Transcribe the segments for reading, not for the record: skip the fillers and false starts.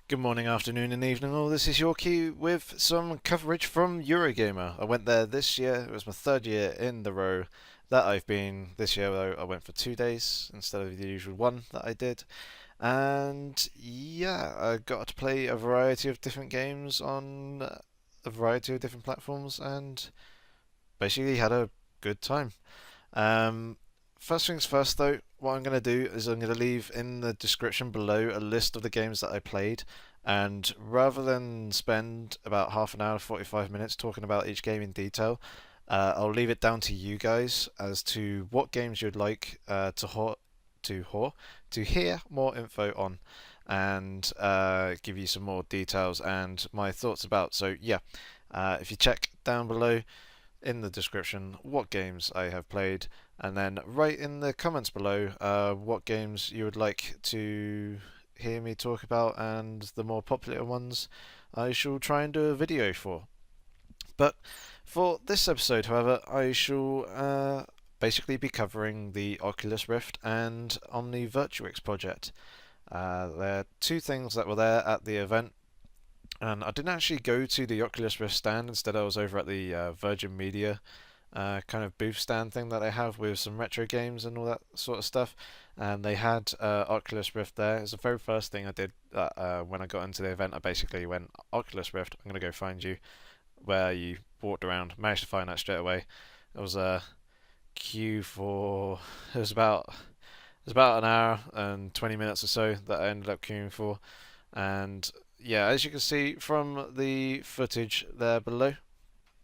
Good morning, afternoon, and evening all. This is Yorkie with some coverage from Eurogamer. I went there this year. It was my third year in the row that I've been. This year, though, I went for 2 days instead of the usual one that I did. And yeah, I got to play a variety of different games on a variety of different platforms and basically had a good time. Um, First things first, though, what I'm going to do is I'm going to leave in the description below a list of the games that I played. And rather than spend about half an hour, 45 minutes talking about each game in detail, I'll leave it down to you guys as to what games you'd like to hear more info on, and give you some more details and my thoughts about. So yeah, if you check down below in the description what games I have played, and then write in the comments below what games you would like to hear me talk about, and the more popular ones I shall try and do a video for. But for this episode, however, I shall basically be covering the Oculus Rift and Omni Virtuix project. They're two things that were there at the event, and I didn't actually go to the Oculus Rift stand. Instead, I was over at the Virgin Media kind of booth stand thing that they have with some retro games and all that sort of stuff. And they had Oculus Rift there. It's the very first thing I did when I got into the event. I basically went, Oculus Rift, I'm going to go find you, where you walked around. Managed to find that straight away. It was a queue for, it was about an hour and 20 minutes or so that I ended up queuing for. And yeah, as you can see from the footage there below,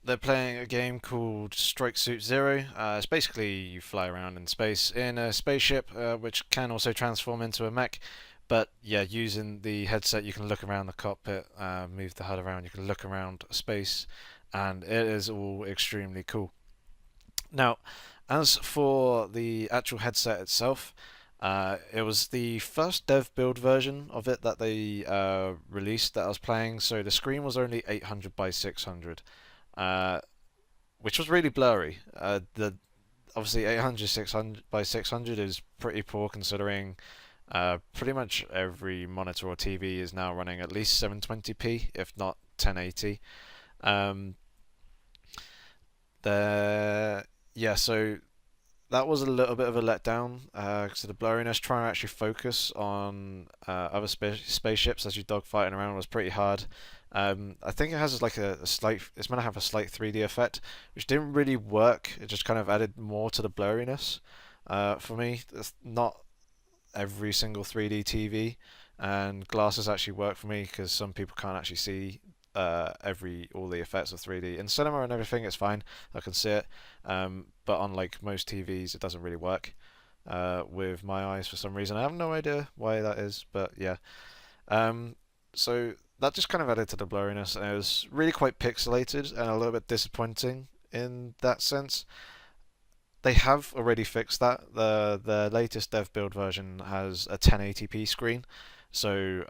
they're playing a game called Strike Suit Zero. It's basically you fly around in space in a spaceship, which can also transform into a mech. But yeah, using the headset, you can look around the cockpit, move the HUD around, you can look around space, and it is all extremely cool. Now, as for the actual headset itself, it was the first dev build version of it that they released that I was playing, so the screen was only 800 by 600, uh, which was really blurry. The Obviously 800 600 by 600 is pretty poor considering pretty much every monitor or TV is now running at least 720p, if not 1080. Um, the Yeah, so that was a little bit of a letdown because of the blurriness. Trying to actually focus on other spaceships as you're dogfighting around was pretty hard. I think it has like a slight. It's meant to have a slight 3D effect, which didn't really work. It just kind of added more to the blurriness. For me, it's not every single 3D TV, and glasses actually work for me because some people can't actually see every all the effects of 3D. In cinema and everything, it's fine. I can see it, but on like most TVs, it doesn't really work with my eyes for some reason. I have no idea why that is, but yeah. So that just kind of added to the blurriness, and it was really quite pixelated and a little bit disappointing in that sense. They have already fixed that. The latest dev build version has a 1080p screen, so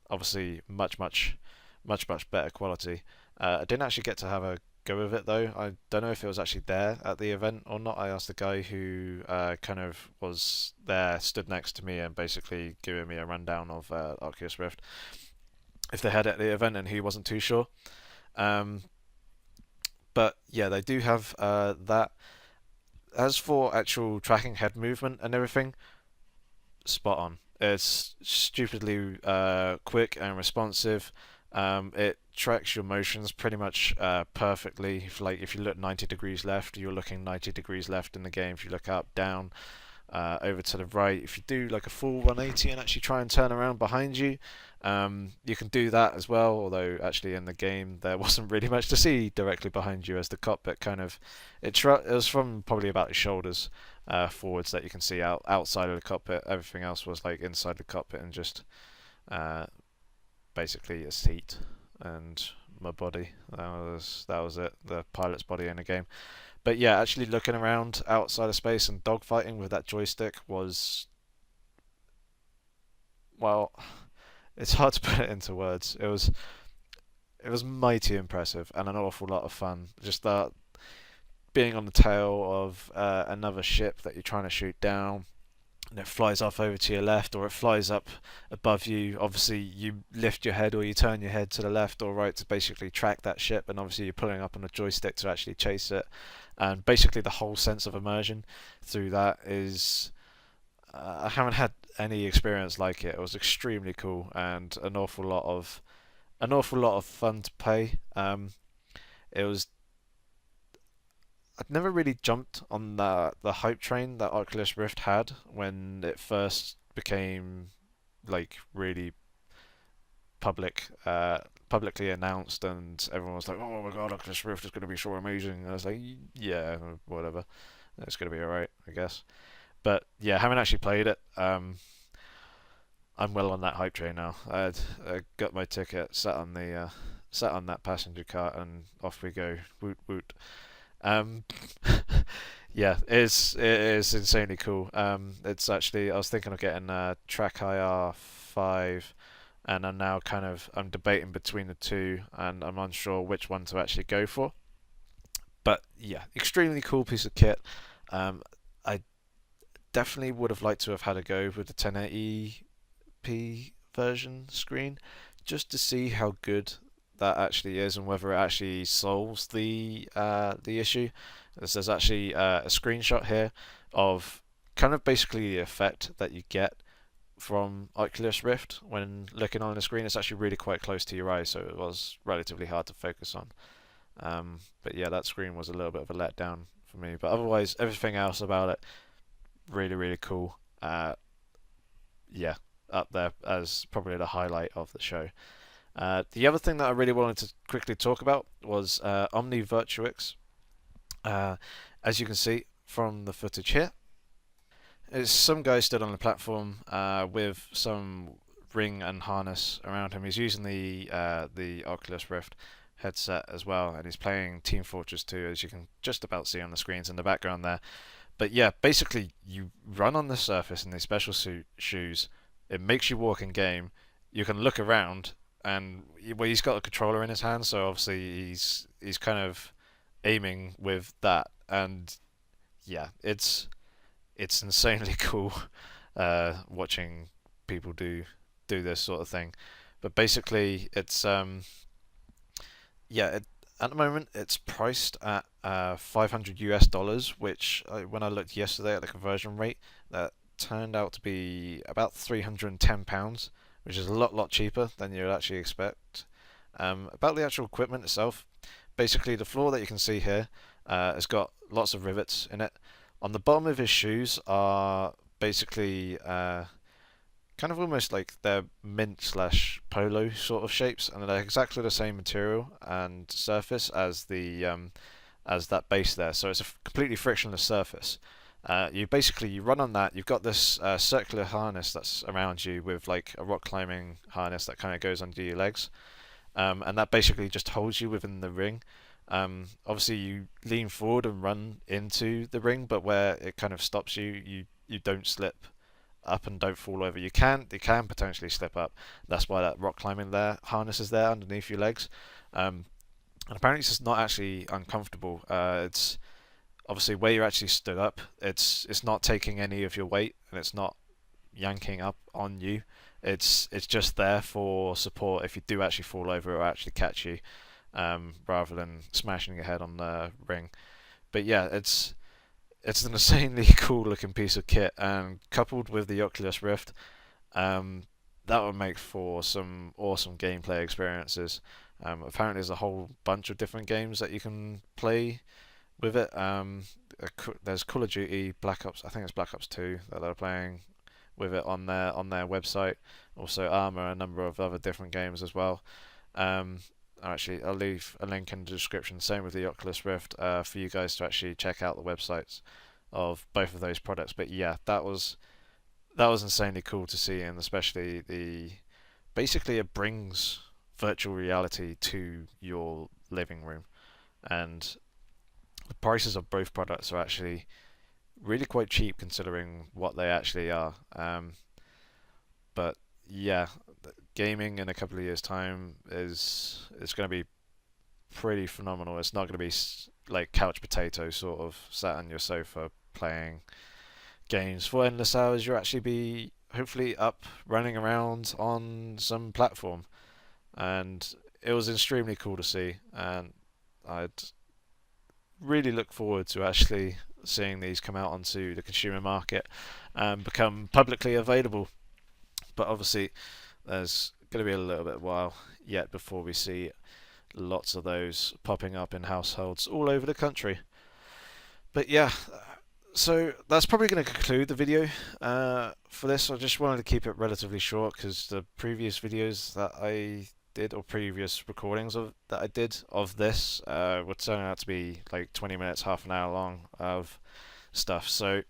obviously much better quality. I didn't actually get to have a go with it though. I don't know if it was actually there at the event or not. I asked the guy who kind of was there, stood next to me, and basically giving me a rundown of Oculus Rift if they had it at the event, and he wasn't too sure. Um, but yeah, they do have that. As for actual tracking head movement and everything, spot on. It's stupidly quick and responsive. It tracks your motions pretty much perfectly. If you look 90 degrees left, you're looking 90 degrees left in the game. If you look up, down, over to the right. If you do like a full 180 and actually try and turn around behind you, you can do that as well. Although actually in the game there wasn't really much to see directly behind you, as the cockpit kind of it was from probably about your shoulders forwards that you can see outside of the cockpit. Everything else was like inside the cockpit and just uh, basically a seat and my body. That was it. The pilot's body in the game. But yeah, actually looking around outside of space and dogfighting with that joystick was, well, it's hard to put it into words. It was mighty impressive and an awful lot of fun. Just that being on the tail of another ship that you're trying to shoot down, and it flies off over to your left, or it flies up above you. Obviously, you lift your head or you turn your head to the left or right to basically track that ship, and obviously you're pulling up on a joystick to actually chase it. And basically, the whole sense of immersion through that is I haven't had any experience like it. It was extremely cool and an awful lot of fun to play. It was I'd never really jumped on the hype train that Oculus Rift had when it first became like really public, publicly announced, and everyone was like, "Oh my God, Oculus Rift is going to be so amazing." And I was like, "Yeah, whatever, it's going to be alright, I guess." But yeah, having actually played it, I'm well on that hype train now. I got my ticket, sat on that passenger cart, and off we go. Woot woot. Um, yeah, it is insanely cool. It's actually I was thinking of getting Track IR 5, and I'm debating between the two, and I'm unsure which one to actually go for. But yeah, extremely cool piece of kit. I definitely would have liked to have had a go with the 1080p version screen, just to see how good that actually is and whether it actually solves the issue. There's actually a screenshot here of kind of basically the effect that you get from Oculus Rift when looking on the screen. It's actually really quite close to your eyes, so it was relatively hard to focus on. But yeah, that screen was a little bit of a letdown for me. But otherwise, everything else about it really really cool. Yeah, up there as probably the highlight of the show. The other thing that I really wanted to quickly talk about was Omni Virtuix. Uh, as you can see from the footage here, it's some guy stood on the platform with some ring and harness around him. He's using the Oculus Rift headset as well, and he's playing Team Fortress 2, as you can just about see on the screens in the background there. But yeah, basically you run on the surface in these special suit shoes. It makes you walk in game. You can look around, and well, he's got a controller in his hand, so obviously he's kind of aiming with that, and yeah, it's insanely cool watching people do this sort of thing. But basically, it's yeah, at the moment it's priced at $500 which when I looked yesterday at the conversion rate, that turned out to be about £310, which is a lot cheaper than you'd actually expect. About the actual equipment itself, basically the floor that you can see here has got lots of rivets in it. On the bottom of his shoes are basically kind of almost like they're mint slash polo sort of shapes, and they're exactly the same material and surface as the as that base there. So it's a completely frictionless surface. You run on that. You've got this circular harness that's around you with like a rock climbing harness that kind of goes under your legs, and that basically just holds you within the ring. Obviously, you lean forward and run into the ring, but where it kind of stops you, you don't slip up and don't fall over. You can potentially slip up. That's why that rock climbing there harness is there underneath your legs. And apparently it's just not actually uncomfortable. It's obviously where you're actually stood up. It's not taking any of your weight, and it's not yanking up on you. It's just there for support if you do actually fall over or actually catch you, rather than smashing your head on the ring. But yeah, it's an insanely cool looking piece of kit, and coupled with the Oculus Rift, um, that would make for some awesome gameplay experiences. Apparently, there's a whole bunch of different games that you can play with it. There's Call of Duty, Black Ops. I think it's Black Ops 2 that they're playing with it on their website. Also, Arma, a number of other different games as well. Um, Actually, I'll leave a link in the description. Same with the Oculus Rift, for you guys to actually check out the websites of both of those products. But yeah, that was insanely cool to see, and especially the basically it brings virtual reality to your living room, and the prices of both products are actually really quite cheap considering what they actually are. But yeah, gaming in a couple of years' time is going to be pretty phenomenal. It's not going to be like couch potato sort of sat on your sofa playing games for endless hours, you'll actually be hopefully up running around on some platform. And it was extremely cool to see, and I'd really look forward to actually seeing these come out onto the consumer market and become publicly available. But obviously, there's going to be a little bit of a while yet before we see lots of those popping up in households all over the country. But yeah, so that's probably going to conclude the video for this. I just wanted to keep it relatively short because the previous videos that I did, or previous recordings of that I did of this, would turn out to be like 20 minutes, half an hour long of stuff. So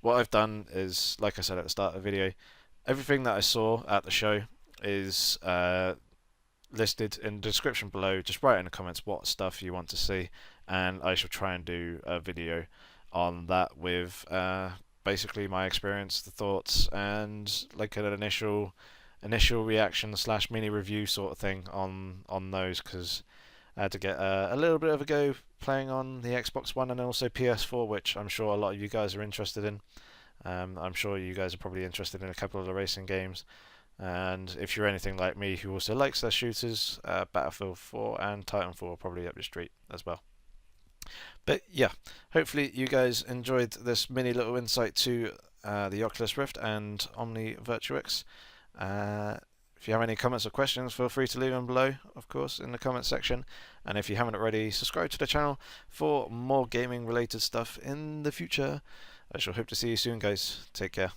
what I've done is, like I said at the start of the video, everything that I saw at the show is listed in the description below. Just write in the comments what stuff you want to see, and I shall try and do a video on that with basically my experience, the thoughts, and like an initial reaction slash mini review sort of thing on those, because I had to get a little bit of a go playing on the Xbox One and also PS4, which I'm sure a lot of you guys are interested in. I'm sure you guys are probably interested in a couple of the racing games. And if you're anything like me who also likes their shooters, Battlefield 4 and Titanfall are probably up your street as well. But yeah, hopefully you guys enjoyed this mini little insight to the Oculus Rift and Omni Virtuix. If you have any comments or questions, feel free to leave them below, of course, in the comments section. And if you haven't already, subscribe to the channel for more gaming related stuff in the future. I shall hope to see you soon, guys. Take care.